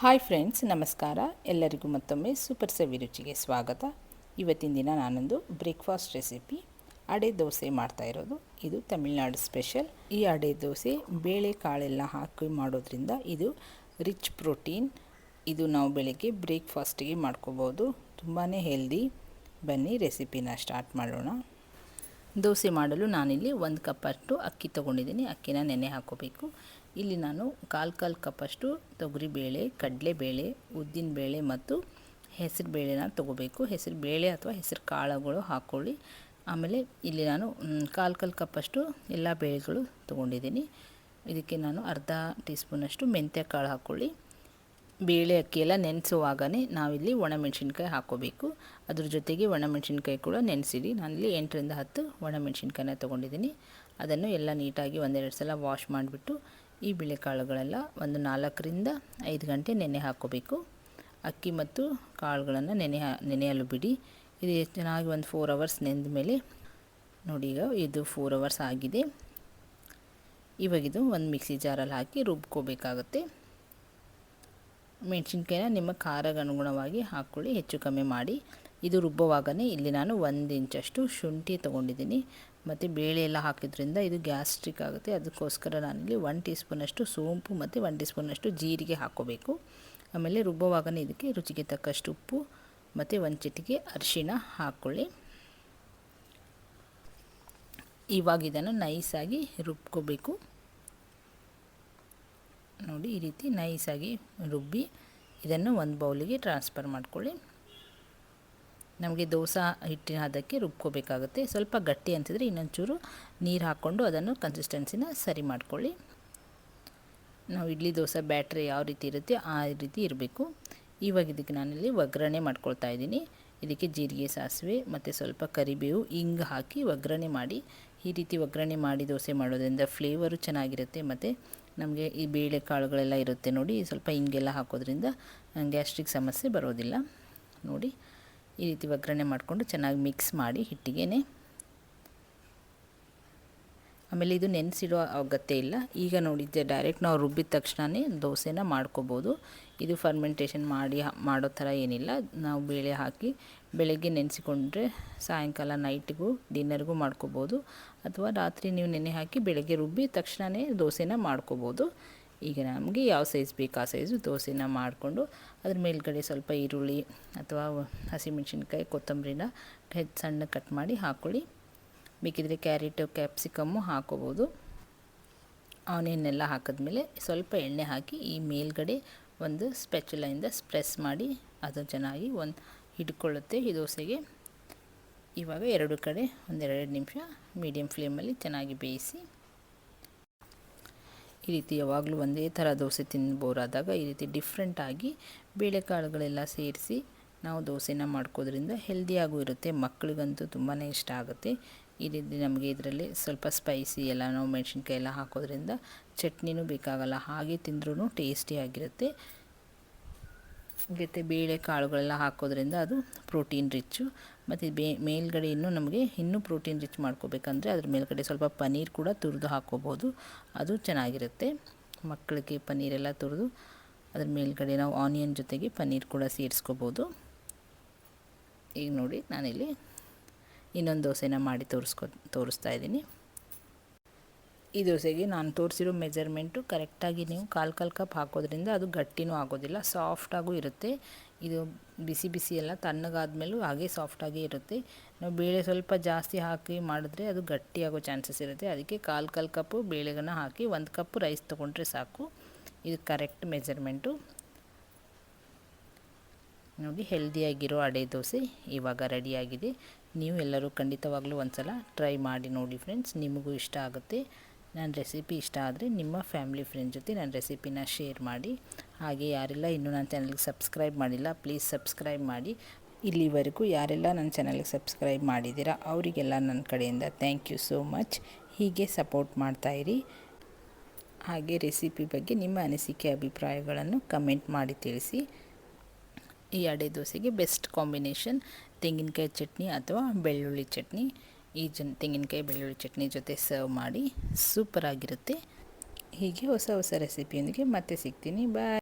Hi friends, ನಮಸ್ಕಾರ. ಎಲ್ಲರಿಗೂ ಮತ್ತೊಮ್ಮೆ ಸೂಪರ್ ಸವಿ ರುಚಿಗೆ ಸ್ವಾಗತ. ಇವತ್ತಿನ ದಿನ ನಾನೊಂದು ಬ್ರೇಕ್ಫಾಸ್ಟ್ ರೆಸಿಪಿ ಅಡೆ ದೋಸೆ ಮಾಡ್ತಾ ಇರೋದು. ಇದು ತಮಿಳ್ನಾಡು ಸ್ಪೆಷಲ್. ಈ ಅಡೆ ದೋಸೆ ಬೇಳೆ ಕಾಳೆಲ್ಲ ಹಾಕಿ ಮಾಡೋದ್ರಿಂದ ಇದು ರಿಚ್ ಪ್ರೋಟೀನ್. ಇದು ನಾವು ಬೆಳಗ್ಗೆ ಬ್ರೇಕ್ಫಾಸ್ಟಿಗೆ ಮಾಡ್ಕೋಬೋದು. ತುಂಬಾ ಹೆಲ್ದಿ. ಬನ್ನಿ ರೆಸಿಪಿನ ಸ್ಟಾರ್ಟ್ ಮಾಡೋಣ. ದೋಸೆ ಮಾಡಲು ನಾನಿಲ್ಲಿ 1 ಕಪ್ಪಷ್ಟು ಅಕ್ಕಿ ತೊಗೊಂಡಿದ್ದೀನಿ. ಅಕ್ಕಿನ ನೆನೆ ಹಾಕೋಬೇಕು. ಇಲ್ಲಿ ನಾನು ಕಾಲು ಕಪ್ಪಷ್ಟು ತೊಗರಿಬೇಳೆ, ಕಡಲೆಬೇಳೆ, ಉದ್ದಿನಬೇಳೆ ಮತ್ತು ಹೆಸರು ಬೇಳೆನ ತೊಗೋಬೇಕು. ಹೆಸರು ಬೇಳೆ ಅಥವಾ ಹೆಸರು ಕಾಳುಗಳು ಹಾಕ್ಕೊಳ್ಳಿ. ಆಮೇಲೆ ಇಲ್ಲಿ ನಾನು ಕಾಲು ಕಪ್ಪಷ್ಟು ಎಲ್ಲ ಬೇಳೆಗಳು ತೊಗೊಂಡಿದ್ದೀನಿ. ಇದಕ್ಕೆ ನಾನು ಅರ್ಧ ಟೀ ಸ್ಪೂನಷ್ಟು ಮೆಂತ್ಯ ಕಾಳು ಹಾಕ್ಕೊಳ್ಳಿ. ಬೇಳೆ ಅಕ್ಕಿ ಎಲ್ಲ ನೆನೆಸುವಾಗಲೇ ನಾವಿಲ್ಲಿ ಒಣಮೆಣಸಿನ್ಕಾಯಿ ಹಾಕ್ಕೋಬೇಕು. ಅದ್ರ ಜೊತೆಗೆ ಒಣಮೆಣಸಿನ್ಕಾಯಿ ಕೂಡ ನೆನೆಸಿಡಿ. ನಾನಿಲ್ಲಿ 8ರಿಂದ 10 ಒಣಮೆಣಸಿನ್ಕಾಯಿನ ತೊಗೊಂಡಿದ್ದೀನಿ. ಅದನ್ನು ಎಲ್ಲ ನೀಟಾಗಿ 1-2 ಸಲ ವಾಶ್ ಮಾಡಿಬಿಟ್ಟು ಈ ಬೇಳೆಕಾಳುಗಳೆಲ್ಲ ಒಂದು 4ರಿಂದ 5 ಗಂಟೆ ನೆನೆ ಹಾಕ್ಕೋಬೇಕು. ಅಕ್ಕಿ ಮತ್ತು ಕಾಳುಗಳನ್ನು ನೆನೆಯಲು ಬಿಡಿ. ಇದು ಚೆನ್ನಾಗಿ ಒಂದು 4 ಅವರ್ಸ್ ನೆಂದ ಮೇಲೆ ನೋಡಿ, ಈಗ ಇದು 4 ಅವರ್ಸ್ ಆಗಿದೆ. ಇವಾಗಿದು ಒಂದು ಮಿಕ್ಸಿ ಜಾರಲ್ಲಿ ಹಾಕಿ ರುಬ್ಕೋಬೇಕಾಗುತ್ತೆ. ಮೆಣಸಿನ್ಕಾಯಿನ ನಿಮ್ಮ ಖಾರಕ್ಕೆ ಅನುಗುಣವಾಗಿ ಹಾಕ್ಕೊಳ್ಳಿ, ಹೆಚ್ಚು ಕಮ್ಮಿ ಮಾಡಿ. ಇದು ರುಬ್ಬುವಾಗಲೇ ಇಲ್ಲಿ ನಾನು 1 ಇಂಚಷ್ಟು ಶುಂಠಿ ತೊಗೊಂಡಿದ್ದೀನಿ. ಮತ್ತು ಬೇಳೆ ಎಲ್ಲ ಹಾಕಿದ್ರಿಂದ ಇದು ಗ್ಯಾಸ್ಟ್ರಿಕ್ ಆಗುತ್ತೆ. ಅದಕ್ಕೋಸ್ಕರ ನಾನಿಲ್ಲಿ 1 ಟೀ ಸ್ಪೂನಷ್ಟು ಸೋಂಪು ಮತ್ತು 1 ಟೀ ಸ್ಪೂನಷ್ಟು ಜೀರಿಗೆ ಹಾಕ್ಕೋಬೇಕು. ಆಮೇಲೆ ರುಬ್ಬುವಾಗಲೇ ಇದಕ್ಕೆ ರುಚಿಗೆ ತಕ್ಕಷ್ಟು ಉಪ್ಪು ಮತ್ತು 1 ಚಿಟಿಕೆ ಅರಿಶಿಣ ಹಾಕ್ಕೊಳ್ಳಿ. ಇವಾಗ ಇದನ್ನು ನೈಸಾಗಿ ರುಬ್ಕೋಬೇಕು. ನೋಡಿ, ಈ ರೀತಿ ನೈಸಾಗಿ ರುಬ್ಬಿ ಇದನ್ನು ಒಂದು ಬೌಲಿಗೆ ಟ್ರಾನ್ಸ್ಫರ್ ಮಾಡ್ಕೊಳ್ಳಿ. ನಮಗೆ ದೋಸೆ ಹಿಟ್ಟಿನ ಹದಕ್ಕೆ ರುಬ್ಕೋಬೇಕಾಗುತ್ತೆ. ಸ್ವಲ್ಪ ಗಟ್ಟಿ ಅಂತಿದ್ರೆ ಇನ್ನೊಂಚೂರು ನೀರು ಹಾಕ್ಕೊಂಡು ಅದನ್ನು ಕನ್ಸಿಸ್ಟೆನ್ಸಿನ ಸರಿ ಮಾಡ್ಕೊಳ್ಳಿ. ನಾವು ಇಡ್ಲಿ ದೋಸೆ ಬ್ಯಾಟ್ರಿ ಯಾವ ರೀತಿ ಇರುತ್ತೆ ಆ ರೀತಿ ಇರಬೇಕು. ಇವಾಗ ಇದಕ್ಕೆ ನಾನಿಲ್ಲಿ ಒಗ್ಗರಣೆ ಮಾಡ್ಕೊಳ್ತಾ ಇದ್ದೀನಿ. ಇದಕ್ಕೆ ಜೀರಿಗೆ, ಸಾಸಿವೆ ಮತ್ತು ಸ್ವಲ್ಪ ಕರಿಬೇವು, ಇಂಗು ಹಾಕಿ ಒಗ್ಗರಣೆ ಮಾಡಿ. ಈ ರೀತಿ ಒಗ್ಗರಣೆ ಮಾಡಿ ದೋಸೆ ಮಾಡೋದ್ರಿಂದ ಫ್ಲೇವರು ಚೆನ್ನಾಗಿರುತ್ತೆ. ಮತ್ತು ನಮಗೆ ಈ ಬೇಳೆ ಕಾಳುಗಳೆಲ್ಲ ಇರುತ್ತೆ ನೋಡಿ, ಸ್ವಲ್ಪ ಹಿಂಗೆಲ್ಲ ಹಾಕೋದ್ರಿಂದ ಗ್ಯಾಸ್ಟ್ರಿಕ್ ಸಮಸ್ಯೆ ಬರೋದಿಲ್ಲ. ನೋಡಿ, ಈ ರೀತಿ ಒಗ್ಗರಣೆ ಮಾಡಿಕೊಂಡು ಚೆನ್ನಾಗಿ ಮಿಕ್ಸ್ ಮಾಡಿ ಹಿಟ್ಟಿಗೆ. ಆಮೇಲೆ ಇದು ನೆನೆಸಿಡೋ ಅಗತ್ಯ ಇಲ್ಲ. ಈಗ ನೋಡಿದ್ದೆ ಡೈರೆಕ್ಟ್ ನಾವು ರುಬ್ಬಿದ ತಕ್ಷಣವೇ ದೋಸೆನ ಮಾಡ್ಕೋಬೋದು. ಇದು ಫರ್ಮೆಂಟೇಷನ್ ಮಾಡೋ ಥರ ಏನಿಲ್ಲ. ನಾವು ಬೇಳೆ ಹಾಕಿ ಬೆಳಗ್ಗೆ ನೆನೆಸಿಕೊಂಡ್ರೆ ಸಾಯಂಕಾಲ ನೈಟ್ಗೂ ಡಿನ್ನರ್ಗೂ ಮಾಡ್ಕೋಬೋದು. ಅಥವಾ ರಾತ್ರಿ ನೀವು ನೆನೆ ಹಾಕಿ ಬೆಳಗ್ಗೆ ರುಬ್ಬಿ ತಕ್ಷಣವೇ ದೋಸೆನ ಮಾಡ್ಕೋಬೋದು. ಈಗ ನಮಗೆ ಯಾವ ಸೈಜ್ ಬೇಕು ಆ ಸೈಜು ದೋಸೆನ ಮಾಡಿಕೊಂಡು ಅದ್ರ ಮೇಲ್ಗಡೆ ಸ್ವಲ್ಪ ಈರುಳ್ಳಿ ಅಥವಾ ಹಸಿಮೆಣಸಿನ್ಕಾಯಿ, ಕೊತ್ತಂಬರಿನ ಸಣ್ಣ ಕಟ್ ಮಾಡಿ ಹಾಕ್ಕೊಳ್ಳಿ. ಬೇಕಿದ್ರೆ ಕ್ಯಾರೆಟು, ಕ್ಯಾಪ್ಸಿಕಮ್ಮು ಹಾಕೋಬೋದು. ಆನಿಯನ್ ಎಲ್ಲ ಹಾಕಿದ್ಮೇಲೆ ಸ್ವಲ್ಪ ಎಣ್ಣೆ ಹಾಕಿ ಈ ಮೇಲ್ಗಡೆ ಒಂದು ಸ್ಪ್ಯಾಚುಲಾಯಿಂದ ಪ್ರೆಸ್ ಮಾಡಿ ಅದು ಚೆನ್ನಾಗಿ ಹಿಡ್ಕೊಳ್ಳುತ್ತೆ ಈ ದೋಸೆಗೆ. ಇವಾಗ 2 ಕಡೆ 1-2 ನಿಮಿಷ ಮೀಡಿಯಮ್ ಫ್ಲೇಮಲ್ಲಿ ಚೆನ್ನಾಗಿ ಬೇಯಿಸಿ. ಈ ರೀತಿ ಯಾವಾಗಲೂ ಒಂದೇ ಥರ ದೋಸೆ ಬೋರಾದಾಗ ಈ ರೀತಿ ಡಿಫ್ರೆಂಟಾಗಿ ಬೇಳೆಕಾಳುಗಳೆಲ್ಲ ಸೇರಿಸಿ ನಾವು ದೋಸೆನ ಮಾಡ್ಕೋದ್ರಿಂದ ಹೆಲ್ದಿಯಾಗೂ ಇರುತ್ತೆ. ಮಕ್ಕಳಿಗಂತೂ ತುಂಬಾ ಇಷ್ಟ ಆಗುತ್ತೆ. ಈ ರೀತಿ ನಮಗೆ ಇದರಲ್ಲಿ ಸ್ವಲ್ಪ ಸ್ಪೈಸಿ ಎಲ್ಲ ನಾವು ಮೆಣಸಿನ್ಕಾಯಿ ಎಲ್ಲ ಹಾಕೋದ್ರಿಂದ ಚಟ್ನಿನೂ ಬೇಕಾಗಲ್ಲ, ಹಾಗೆ ತಿಂದ್ರೂ ಟೇಸ್ಟಿಯಾಗಿರುತ್ತೆ. ಜೊತೆ ಬೇಳೆ ಕಾಳುಗಳೆಲ್ಲ ಹಾಕೋದ್ರಿಂದ ಅದು ಪ್ರೋಟೀನ್ ರಿಚ್ಚು. ಮತ್ತು ಮೇಲ್ಗಡೆ ಇನ್ನೂ ಪ್ರೋಟೀನ್ ರಿಚ್ ಮಾಡ್ಕೋಬೇಕಂದ್ರೆ ಅದ್ರ ಮೇಲ್ಗಡೆ ಸ್ವಲ್ಪ ಪನ್ನೀರ್ ಕೂಡ ತುರಿದು ಹಾಕ್ಕೋಬೋದು. ಅದು ಚೆನ್ನಾಗಿರುತ್ತೆ. ಮಕ್ಕಳಿಗೆ ಪನ್ನೀರೆಲ್ಲ ತುರಿದು ಅದ್ರ ಮೇಲ್ಗಡೆ ನಾವು ಆನಿಯನ್ ಜೊತೆಗೆ ಪನ್ನೀರ್ ಕೂಡ ಸೇರಿಸ್ಕೋಬೋದು. ಈಗ ನೋಡಿ, ನಾನಿಲ್ಲಿ ಇನ್ನೊಂದು ದೋಸೆನ ಮಾಡಿ ತೋರಿಸ್ತಾ ಇದ್ದೀನಿ. ಈ ದೋಸೆಗೆ ನಾನು ತೋರಿಸಿರೋ ಮೆಜರ್ಮೆಂಟು ಕರೆಕ್ಟಾಗಿ ನೀವು ಕಾಲು ಕಪ್ ಹಾಕೋದ್ರಿಂದ ಅದು ಗಟ್ಟಿನೂ ಆಗೋದಿಲ್ಲ, ಸಾಫ್ಟಾಗೂ ಇರುತ್ತೆ. ಇದು ಬಿಸಿ ಎಲ್ಲ ತಣ್ಣಗಾದ್ಮೇಲೂ ಹಾಗೆ ಸಾಫ್ಟಾಗಿ ಇರುತ್ತೆ. ನಾವು ಬೇಳೆ ಸ್ವಲ್ಪ ಜಾಸ್ತಿ ಹಾಕಿ ಮಾಡಿದ್ರೆ ಅದು ಗಟ್ಟಿಯಾಗೋ ಚಾನ್ಸಸ್ ಇರುತ್ತೆ. ಅದಕ್ಕೆ ಕಾಲು ಕಪ್ಪು ಬೇಳೆಗನ್ನ ಹಾಕಿ 1 ಕಪ್ ರೈಸ್ ತೊಗೊಂಡ್ರೆ ಸಾಕು. ಇದು ಕರೆಕ್ಟ್ ಮೆಜರ್ಮೆಂಟು. ನೋಡಿ, ಹೆಲ್ದಿಯಾಗಿರೋ ಅಡೆ ದೋಸೆ ಇವಾಗ ರೆಡಿಯಾಗಿದೆ. ನೀವು ಎಲ್ಲರೂ ಖಂಡಿತವಾಗ್ಲೂ ಒಂದು ಸಲ ಟ್ರೈ ಮಾಡಿ ನೋಡಿ ಫ್ರೆಂಡ್ಸ್, ನಿಮಗೂ ಇಷ್ಟ ಆಗುತ್ತೆ. ನನ್ನ ರೆಸಿಪಿ ಇಷ್ಟ ಆದರೆ ನಿಮ್ಮ ಫ್ಯಾಮಿಲಿ ಫ್ರೆಂಡ್ ಜೊತೆ ನನ್ನ ರೆಸಿಪಿನ ಶೇರ್ ಮಾಡಿ. ಹಾಗೆ ಯಾರೆಲ್ಲ ಇನ್ನೂ ನನ್ನ ಚಾನಲ್ಗೆ ಸಬ್ಸ್ಕ್ರೈಬ್ ಮಾಡಿಲ್ಲ, ಪ್ಲೀಸ್ ಸಬ್ಸ್ಕ್ರೈಬ್ ಮಾಡಿ. ಇಲ್ಲಿವರೆಗೂ ಯಾರೆಲ್ಲ ನನ್ನ ಚಾನಲ್ಗೆ ಸಬ್ಸ್ಕ್ರೈಬ್ ಮಾಡಿದ್ದೀರಾ ಅವರಿಗೆಲ್ಲ ನನ್ನ ಕಡೆಯಿಂದ ಥ್ಯಾಂಕ್ ಯು ಸೋ ಮಚ್. ಹೀಗೆ ಸಪೋರ್ಟ್ ಮಾಡ್ತಾಯಿರಿ. ಹಾಗೆ ರೆಸಿಪಿ ಬಗ್ಗೆ ನಿಮ್ಮ ಅನಿಸಿಕೆ, ಅಭಿಪ್ರಾಯಗಳನ್ನು ಕಮೆಂಟ್ ಮಾಡಿ ತಿಳಿಸಿ. ಈ ಅಡೆ ದೋಸೆಗೆ ಬೆಸ್ಟ್ ಕಾಂಬಿನೇಷನ್ ತೆಂಗಿನಕಾಯಿ ಚಟ್ನಿ ಅಥವಾ ಬೆಳ್ಳುಳ್ಳಿ ಚಟ್ನಿ. ಈ ತೆಂಗಿನಕಾಯಿ ಬೆಳ್ಳುಳ್ಳಿ ಚಟ್ನಿ ಜೊತೆ ಸರ್ವ್ ಮಾಡಿ, ಸೂಪರಾಗಿರುತ್ತೆ. ಹೀಗೆ ಹೊಸ ರೆಸಿಪಿಯೊಂದಿಗೆ ಮತ್ತೆ ಸಿಗ್ತೀನಿ. ಬಾಯ್.